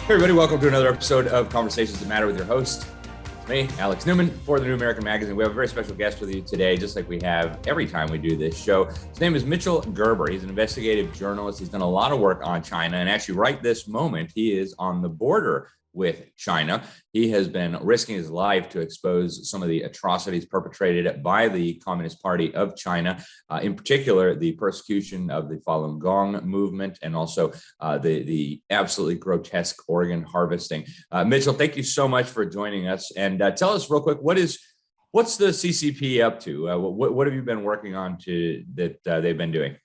Hey everybody, welcome to another episode of Conversations That Matter with your host. It's me, Alex Newman, for the New American Magazine. We have a very special guest with you today, just like we have every time we do this show. His name is Mitchell Gerber. He's an investigative journalist. He's done a lot of work on China, and actually right this moment, he is on the border with China. He has been risking his life to expose some of the atrocities perpetrated by the Communist Party of China, in particular, the persecution of the Falun Gong movement and also the absolutely grotesque organ harvesting. Mitchell, thank you so much for joining us. And tell us real quick, what's the CCP up to? What have you been working on that they've been doing?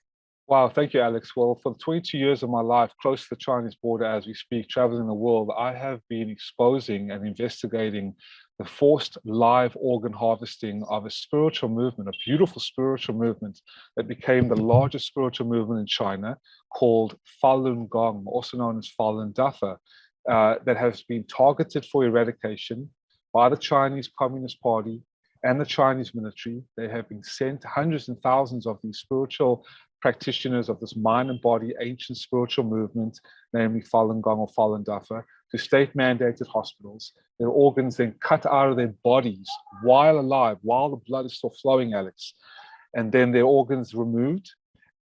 Wow, thank you, Alex. Well, for the 22 years of my life, close to the Chinese border as we speak, traveling the world, I have been exposing and investigating the forced live organ harvesting of a spiritual movement, a beautiful spiritual movement that became the largest spiritual movement in China, called Falun Gong, also known as Falun Dafa, that has been targeted for eradication by the Chinese Communist Party and the Chinese military. They have been sent hundreds and thousands of these spiritual practitioners of this mind and body ancient spiritual movement, namely Falun Gong or Falun Dafa, to state-mandated hospitals. Their organs then cut out of their bodies while alive, while the blood is still flowing, Alex. And then their organs removed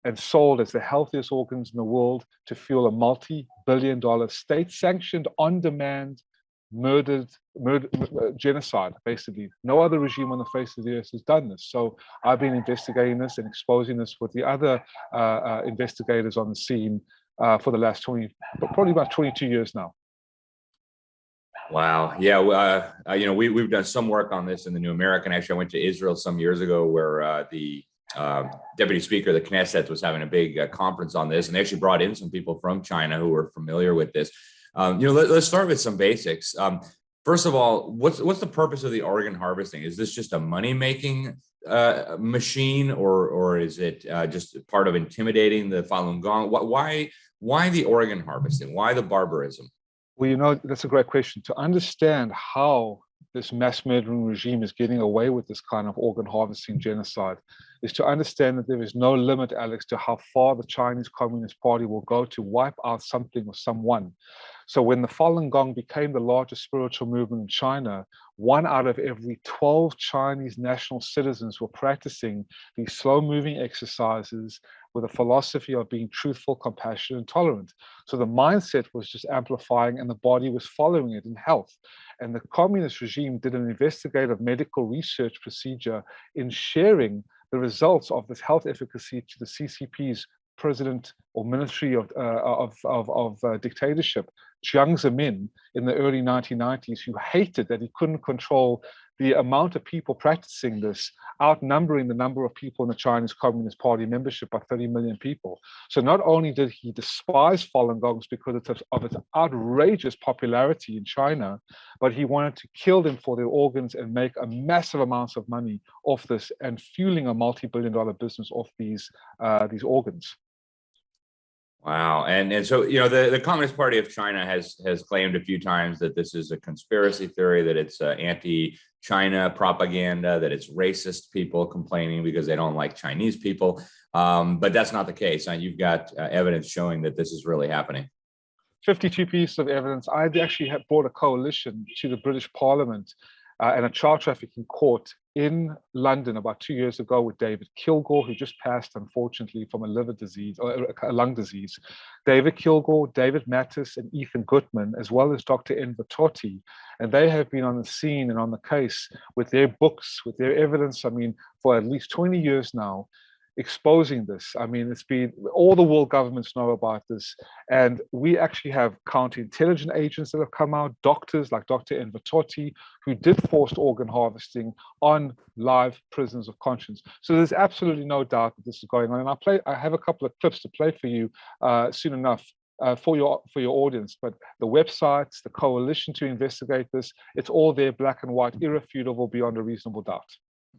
and sold as the healthiest organs in the world to fuel a multi-billion-dollar state-sanctioned, on-demand genocide, basically. No other regime on the face of the earth has done this. So I've been investigating this and exposing this with the other investigators on the scene for the last probably about 22 years now. Wow. Yeah. We've done some work on this in the New American. Actually, I went to Israel some years ago where the deputy speaker of the Knesset was having a big conference on this, and they actually brought in some people from China who were familiar with this. Let's start with some basics. First of all, what's the purpose of the organ harvesting? Is this just a money-making machine, or is it just part of intimidating the Falun Gong? Why the organ harvesting? Why the barbarism? Well, that's a great question. To understand how this mass murdering regime is getting away with this kind of organ harvesting genocide is to understand that there is no limit, Alex, to how far the Chinese Communist Party will go to wipe out something or someone. So when the Falun Gong became the largest spiritual movement in China, 1 out of every 12 Chinese national citizens were practicing these slow-moving exercises with a philosophy of being truthful, compassionate, and tolerant. So the mindset was just amplifying and the body was following it in health. And the communist regime did an investigative medical research procedure in sharing the results of this health efficacy to the CCP's president or ministry of dictatorship, Jiang Zemin, in the early 1990s, who hated that he couldn't control the amount of people practicing this, outnumbering the number of people in the Chinese Communist Party membership by 30 million people. So not only did he despise Falun Gongs because of its outrageous popularity in China, but he wanted to kill them for their organs and make a massive amounts of money off this and fueling a multi-billion-dollar business off these organs. Wow. And so, the Communist Party of China has claimed a few times that this is a conspiracy theory, that it's anti-China propaganda, that it's racist people complaining because they don't like Chinese people. But that's not the case. You've got evidence showing that this is really happening. 52 pieces of evidence. I actually brought a coalition to the British Parliament and a child trafficking court in London about 2 years ago with David Kilgour, who just passed, unfortunately, from a liver disease or a lung disease. David Kilgour, David Mattis, and Ethan Gutman, as well as Dr. Enver Tohti. And they have been on the scene and on the case with their books, with their evidence, for at least 20 years now, exposing this. It's been, all the world governments know about this. And we actually have counterintelligence agents that have come out, doctors like Dr. Enver Tohti, who did forced organ harvesting on live prisoners of conscience. So there's absolutely no doubt that this is going on. And I have a couple of clips to play for you soon enough for your audience. But the websites, the coalition to investigate this, it's all there, black and white, irrefutable beyond a reasonable doubt.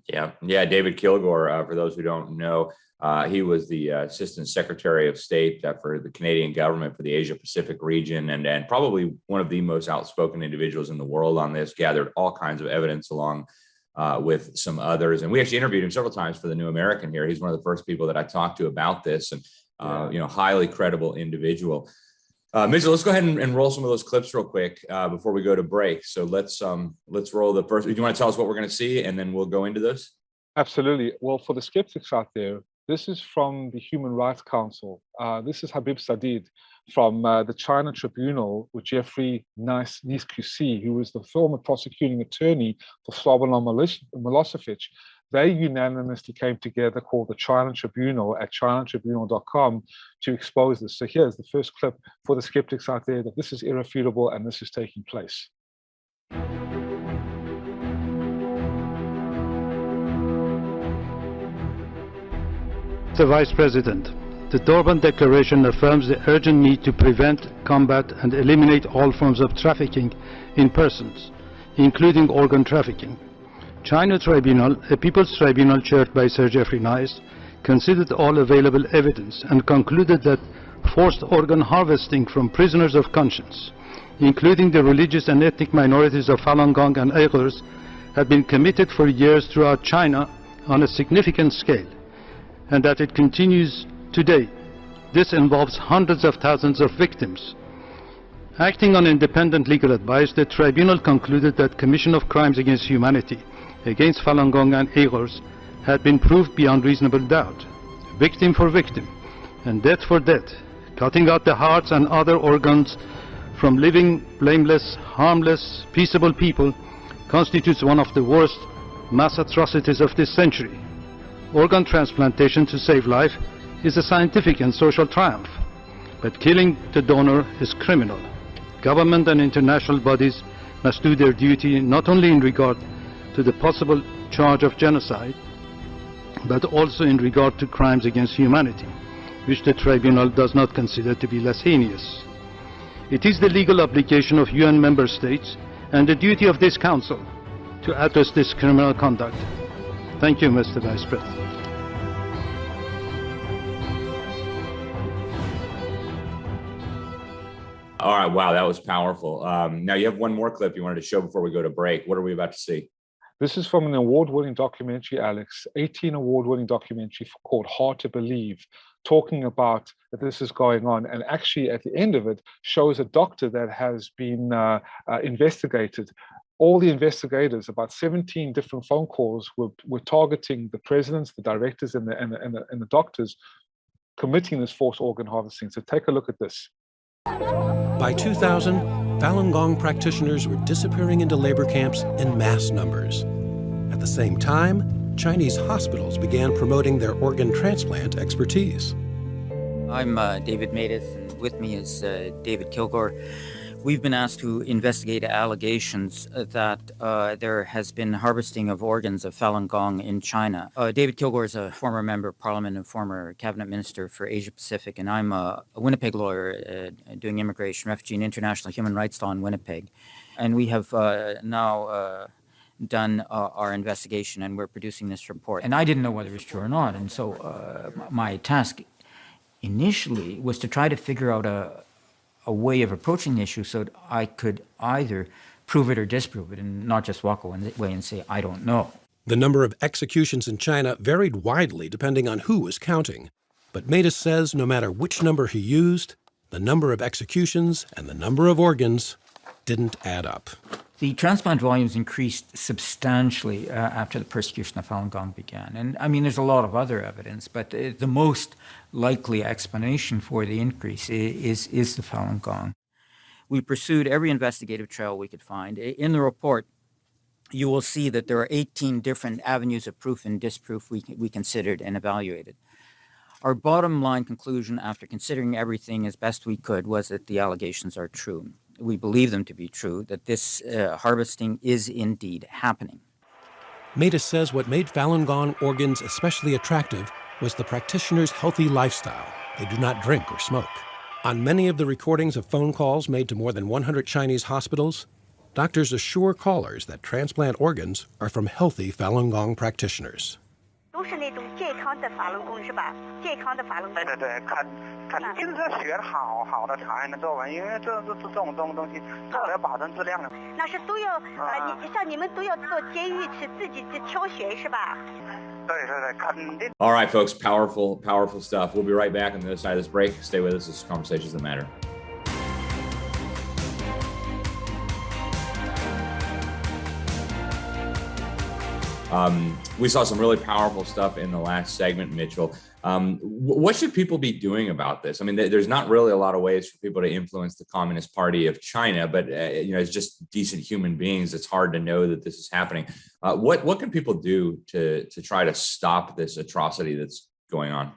Yeah. David Kilgour, for those who don't know, he was the Assistant Secretary of State for the Canadian government for the Asia Pacific region, and probably one of the most outspoken individuals in the world on this, gathered all kinds of evidence along with some others. And we actually interviewed him several times for the New American here. He's one of the first people that I talked to about this, and highly credible individual. Mitchell, let's go ahead and roll some of those clips real quick before we go to break. So let's roll the first. Do you want to tell us what we're going to see, and then we'll go into this? Absolutely. Well, for the skeptics out there, this is from the Human Rights Council. This is Habib Sadid from the China Tribunal with Jeffrey Nice-QC, who was the former prosecuting attorney for Slobodan Milosevic. They unanimously came together, called the China Tribunal at chinatribunal.com, to expose this. So here's the first clip for the skeptics out there that this is irrefutable and this is taking place. Mr. Vice President, the Durban Declaration affirms the urgent need to prevent, combat, and eliminate all forms of trafficking in persons, including organ trafficking. China Tribunal, a people's tribunal chaired by Sir Jeffrey Nice, considered all available evidence and concluded that forced organ harvesting from prisoners of conscience, including the religious and ethnic minorities of Falun Gong and Uyghurs, had been committed for years throughout China on a significant scale, and that it continues today. This involves hundreds of thousands of victims. Acting on independent legal advice, the tribunal concluded that commission of crimes against humanity against Falun Gong and Uyghurs had been proved beyond reasonable doubt, victim for victim, and death for death. Cutting out the hearts and other organs from living, blameless, harmless, peaceable people constitutes one of the worst mass atrocities of this century. Organ transplantation to save life is a scientific and social triumph, but killing the donor is criminal. Government and international bodies must do their duty not only in regard to the possible charge of genocide, but also in regard to crimes against humanity, which the tribunal does not consider to be less heinous. It is the legal obligation of UN member states and the duty of this Council to address this criminal conduct. Thank you, Mr. Vice President. All right, wow, that was powerful. Now you have one more clip you wanted to show before we go to break. What are we about to see? This is from an award-winning documentary, Alex, 18 award-winning documentary called Hard to Believe, talking about that this is going on. And actually, at the end of it, shows a doctor that has been investigated. All the investigators, about 17 different phone calls, were targeting the presidents, the directors, and the doctors committing this forced organ harvesting. So take a look at this. By 2000, Falun Gong practitioners were disappearing into labor camps in mass numbers. At the same time, Chinese hospitals began promoting their organ transplant expertise. I'm David Matus, and with me is David Kilgore. We've been asked to investigate allegations that there has been harvesting of organs of Falun Gong in China. David Kilgore is a former member of parliament and former cabinet minister for Asia Pacific, and I'm a Winnipeg lawyer doing immigration, refugee, and international human rights law in Winnipeg. And we have now done our investigation, and we're producing this report. And I didn't know whether it was true or not, and so my task initially was to try to figure out a way of approaching the issue so that I could either prove it or disprove it and not just walk away and say, I don't know. The number of executions in China varied widely depending on who was counting. But Matus says no matter which number he used, the number of executions and the number of organs didn't add up. The transplant volumes increased substantially after the persecution of Falun Gong began. And I mean, there's a lot of other evidence, but the most likely explanation for the increase is the Falun Gong. We pursued every investigative trail we could find. In the report, you will see that there are 18 different avenues of proof and disproof we considered and evaluated. Our bottom line conclusion, after considering everything as best we could, was that the allegations are true. We believe them to be true, that this harvesting is indeed happening. Matus says what made Falun Gong organs especially attractive was the practitioners' healthy lifestyle. They do not drink or smoke. On many of the recordings of phone calls made to more than 100 Chinese hospitals, doctors assure callers that transplant organs are from healthy Falun Gong practitioners. 都是那种健康的法轮功是吧？健康的法轮功。对，肯定是学得好的才能做完，因为这种东西做了要保证质量的。那是都要像你们都要做监狱去自己去挑选是吧？对，肯定。All right, folks, powerful stuff. We'll be right back on the other side of this break. Stay with us. This is Conversations That Matter. We saw some really powerful stuff in the last segment, Mitchell. What should people be doing about this? I mean, there's not really a lot of ways for people to influence the Communist Party of China, but as just decent human beings, it's hard to know that this is happening. What can people do to try to stop this atrocity that's going on?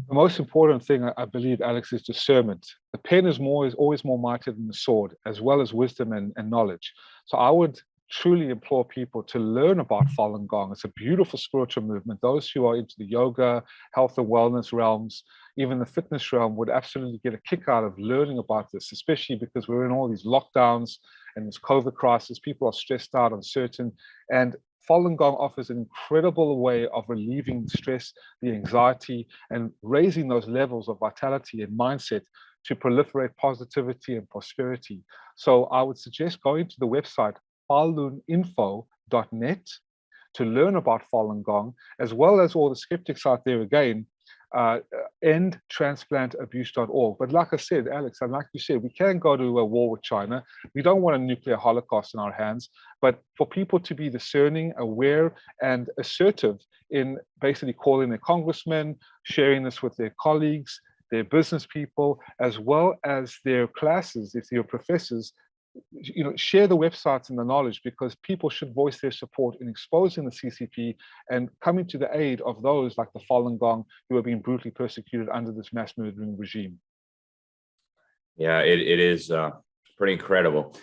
The most important thing, I believe, Alex, is discernment. The pen is always more mighty than the sword, as well as wisdom and knowledge. So I would truly implore people to learn about Falun Gong. It's a beautiful spiritual movement. Those who are into the yoga, health and wellness realms, even the fitness realm, would absolutely get a kick out of learning about this, especially because we're in all these lockdowns and this COVID crisis. People are stressed out, uncertain, and Falun Gong offers an incredible way of relieving the stress, the anxiety, and raising those levels of vitality and mindset to proliferate positivity and prosperity. So I would suggest going to the website faluninfo.net to learn about Falun Gong, as well as all the skeptics out there again, endtransplantabuse.org. But like I said, Alex, and like you said, we can go to a war with China. We don't want a nuclear holocaust in our hands, but for people to be discerning, aware, and assertive in basically calling their congressmen, sharing this with their colleagues, their business people, as well as their classes, if you're professors, share the websites and the knowledge, because people should voice their support in exposing the CCP and coming to the aid of those like the Falun Gong who are being brutally persecuted under this mass murdering regime. Yeah, it is pretty incredible.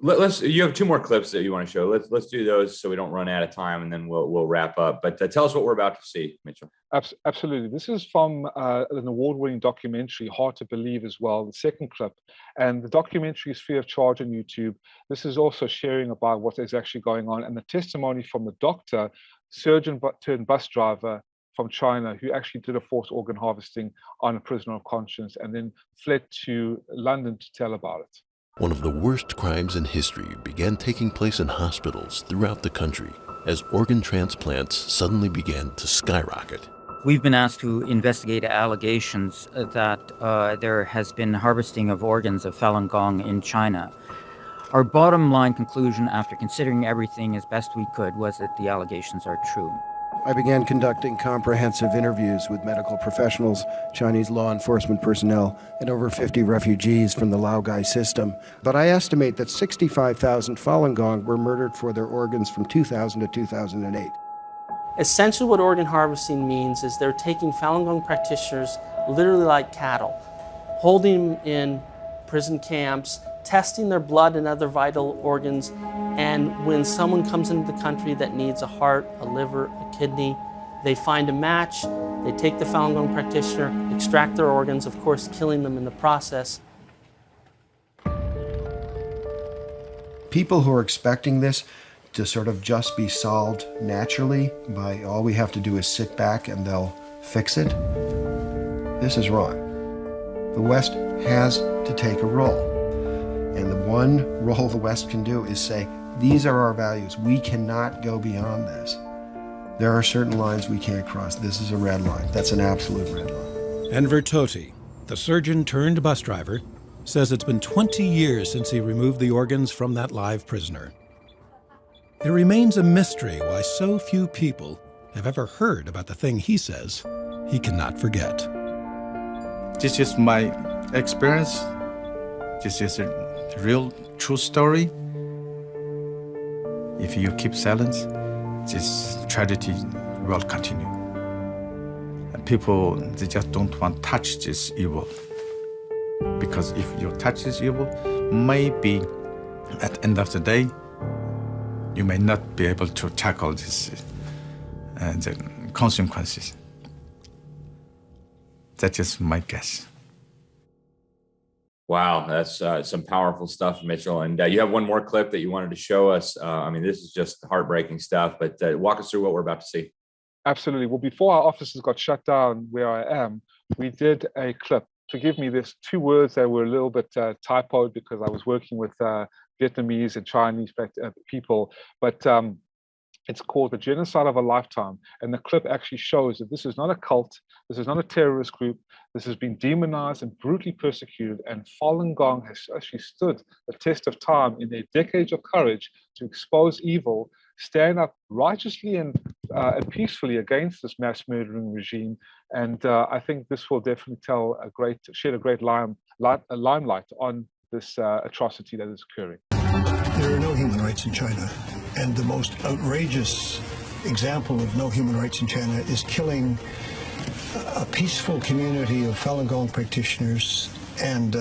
You have two more clips that you want to show. Let's do those so we don't run out of time, and then we'll wrap up. But tell us what we're about to see, Mitchell. Absolutely. This is from an award-winning documentary, Hard to Believe as well, the second clip. And the documentary is free of charge on YouTube. This is also sharing about what is actually going on, and the testimony from the doctor, surgeon turned bus driver from China, who actually did a forced organ harvesting on a prisoner of conscience and then fled to London to tell about it. One of the worst crimes in history began taking place in hospitals throughout the country as organ transplants suddenly began to skyrocket. We've been asked to investigate allegations that there has been harvesting of organs of Falun Gong in China. Our bottom line conclusion, after considering everything as best we could, was that the allegations are true. I began conducting comprehensive interviews with medical professionals, Chinese law enforcement personnel, and over 50 refugees from the Laogai system. But I estimate that 65,000 Falun Gong were murdered for their organs from 2000 to 2008. Essentially what organ harvesting means is they're taking Falun Gong practitioners literally like cattle, holding them in prison camps, testing their blood and other vital organs, and when someone comes into the country that needs a heart, a liver, a kidney, they find a match, they take the Falun Gong practitioner, extract their organs, of course killing them in the process. People who are expecting this to sort of just be solved naturally by all we have to do is sit back and they'll fix it, this is wrong. The West has to take a role. And the one role the West can do is say, these are our values. We cannot go beyond this. There are certain lines we can't cross. This is a red line. That's an absolute red line. Enver Tohti, the surgeon turned bus driver, says it's been 20 years since he removed the organs from that live prisoner. It remains a mystery why so few people have ever heard about the thing he says he cannot forget. This is my experience. This is a real, true story. If you keep silent, this tragedy will continue. And people, they just don't want to touch this evil. Because if you touch this evil, maybe at the end of the day, you may not be able to tackle this the consequences. That is my guess. Wow, that's some powerful stuff, Mitchell. And you have one more clip that you wanted to show us. I mean, this is just heartbreaking stuff, but walk us through what we're about to see. Absolutely. Well, before our offices got shut down where I am, we did a clip. Forgive me, there's two words that were a little bit typoed because I was working with Vietnamese and Chinese people. But It's called The Genocide of a Lifetime. And the clip actually shows that this is not a cult, this is not a terrorist group, this has been demonized and brutally persecuted. And Falun Gong has actually stood the test of time in their decades of courage to expose evil, stand up righteously and peacefully against this mass murdering regime. And I think this will definitely shed a great limelight on this atrocity that is occurring. There are no human rights in China, and the most outrageous example of no human rights in China is killing a peaceful community of Falun Gong practitioners and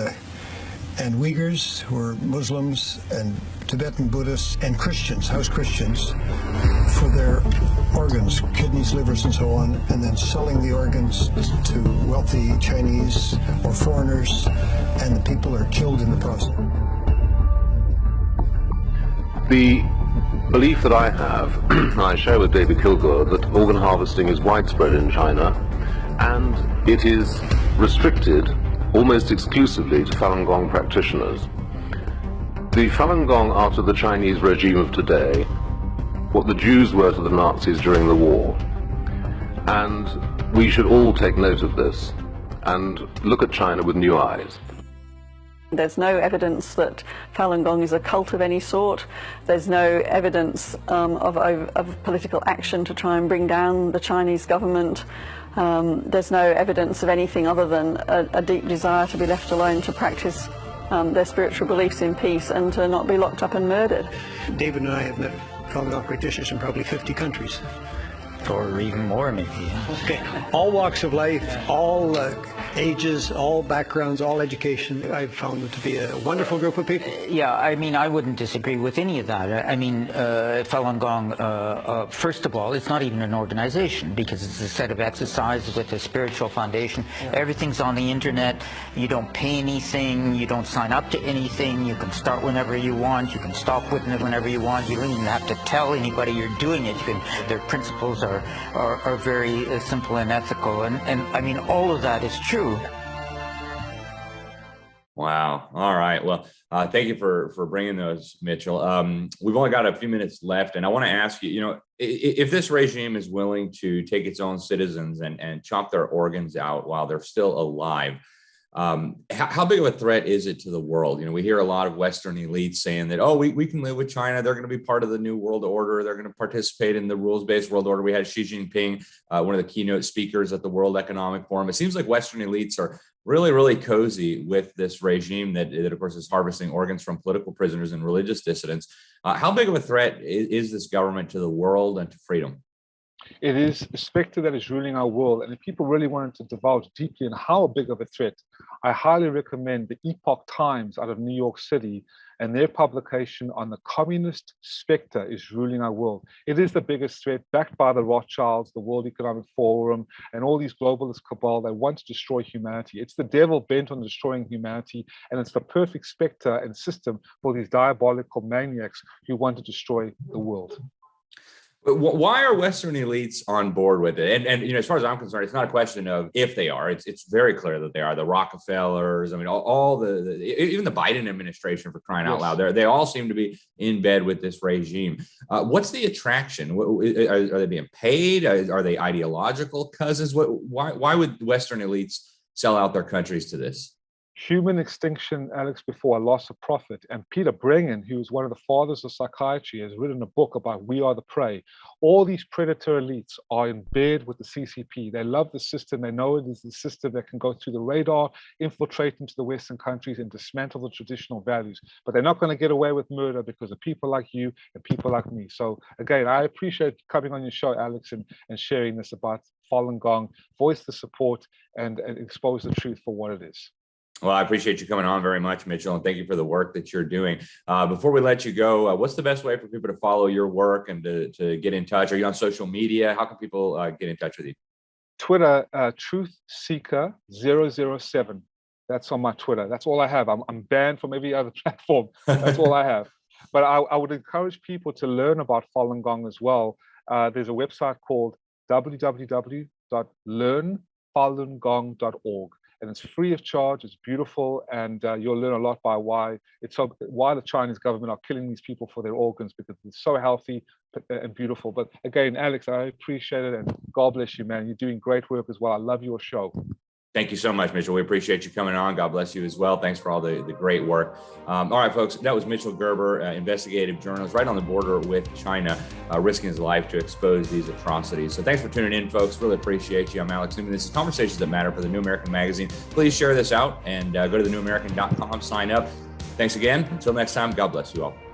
Uyghurs, who are Muslims, and Tibetan Buddhists, and Christians, house Christians, for their organs, kidneys, livers, and so on, and then selling the organs to wealthy Chinese or foreigners, and the people are killed in the process. The belief that I have, I share with David Kilgore, that organ harvesting is widespread in China, and it is restricted almost exclusively to Falun Gong practitioners. The Falun Gong are to the Chinese regime of today what the Jews were to the Nazis during the war. And we should all take note of this and look at China with new eyes. There's no evidence that Falun Gong is a cult of any sort. There's no evidence of political action to try and bring down the Chinese government. There's no evidence of anything other than a deep desire to be left alone to practice their spiritual beliefs in peace and to not be locked up and murdered. David and I have met Falun Gong practitioners in probably 50 countries. Or even more, maybe. Okay, all walks of life, all ages, all backgrounds, all education. I've found them to be a wonderful group of people. Yeah, I mean, I wouldn't disagree with any of that. I mean, Falun Gong, first of all, it's not even an organization because it's a set of exercises with a spiritual foundation. Yeah. Everything's on the internet. You don't pay anything. You don't sign up to anything. You can start whenever you want. You can stop whenever you want. You don't even have to tell anybody you're doing it. Their principles are very simple and ethical. And I mean, all of that is true. Wow. All right. Well, thank you for bringing those, Mitchell. We've only got a few minutes left, and I want to ask you, if this regime is willing to take its own citizens and chop their organs out while they're still alive, how big of a threat is it to the world? We hear a lot of Western elites saying that, oh, we can live with China. They're going to be part of the new world order. They're going to participate in the rules-based world order. We had Xi Jinping, one of the keynote speakers at the World Economic Forum. It seems like Western elites are really, really cozy with this regime that of course, is harvesting organs from political prisoners and religious dissidents. How big of a threat is this government to the world and to freedom? It is a specter that is ruling our world. And if people really wanted to divulge deeply in how big of a threat, I highly recommend the Epoch Times out of New York City and their publication on the communist specter is ruling our world. It is the biggest threat, backed by the Rothschilds, the World Economic Forum, and all these globalist cabal that want to destroy humanity. It's the devil bent on destroying humanity, and it's the perfect specter and system for these diabolical maniacs who want to destroy the world. But why are Western elites on board with it? And as far as I'm concerned, it's not a question of if they are. It's very clear that they are. The Rockefellers, I mean, all even the Biden administration, for crying out loud, they all seem to be in bed with this regime. What's the attraction? Are they being paid? Are they ideological cousins? Why would Western elites sell out their countries to this? Human extinction, Alex, before a loss of profit. And Peter Brennan, who is one of the fathers of psychiatry, has written a book about We Are the Prey. All these predator elites are in bed with the CCP. They love the system. They know it is the system that can go through the radar, infiltrate into the Western countries and dismantle the traditional values. But they're not going to get away with murder because of people like you and people like me. So again, I appreciate coming on your show, Alex, and sharing this about Falun Gong, voice the support and expose the truth for what it is. Well, I appreciate you coming on very much, Mitchell, and thank you for the work that you're doing. Before we let you go, what's the best way for people to follow your work and to get in touch? Are you on social media? How can people get in touch with you? Twitter, TruthSeeker007. That's on my Twitter. That's all I have. I'm banned from every other platform. That's all I have. But I would encourage people to learn about Falun Gong as well. There's a website called www.learnfalungong.org. and it's free of charge. It's beautiful, and you'll learn a lot by why the Chinese government are killing these people for their organs, because it's so healthy and beautiful. But again, Alex, I appreciate it, and God bless you, man. You're doing great work as well. I love your show. Thank you so much, Mitchell. We appreciate you coming on. God bless you as well. Thanks for all the great work. All right, folks, that was Mitchell Gerber, investigative journalist right on the border with China, risking his life to expose these atrocities. So thanks for tuning in, folks. Really appreciate you. I'm Alex Newman. This is Conversations That Matter for the New American Magazine. Please share this out and go to thenewamerican.com, sign up. Thanks again. Until next time, God bless you all.